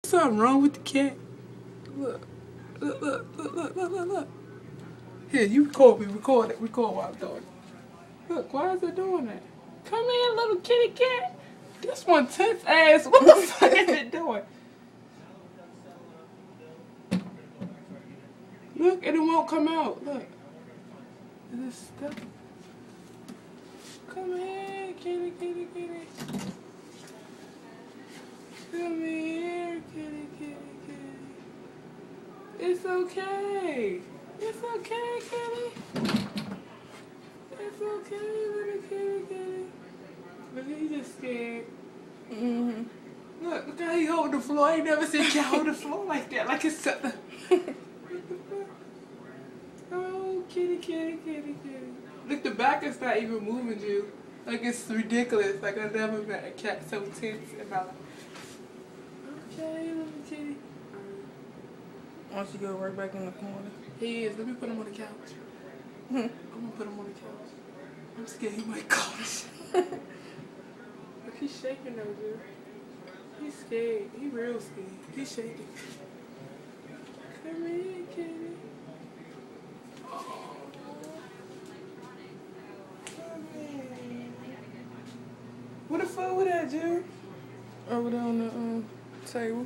something wrong with the cat? Look. Look. Here, you record me. Record what I'm doing. Look, why is it doing that? Come here, little kitty cat. This one tense ass. What the fuck is it doing? Look, and it won't come out. Look. Is it stuck? Come here, kitty. Come here, kitty. It's okay. It's okay, kitty. It's okay, little kitty. Look, he just scared. Look how he hold the floor. I ain't never seen cat hold the floor like that. Like it's something. Oh, kitty. Look, the back is not even moving, you. Like, it's ridiculous. Like, I've never met a cat so tense in my life. Okay, little kitty. Once you go right back in the corner. He is. Let me put him on the couch. I'm going to put him on the couch. I'm scared he might call us. Look, he's shaking though, dude. He's scared. He real scared. He's shaking. Come here, kitty. What the fuck with that, Jerry? Over there on the table.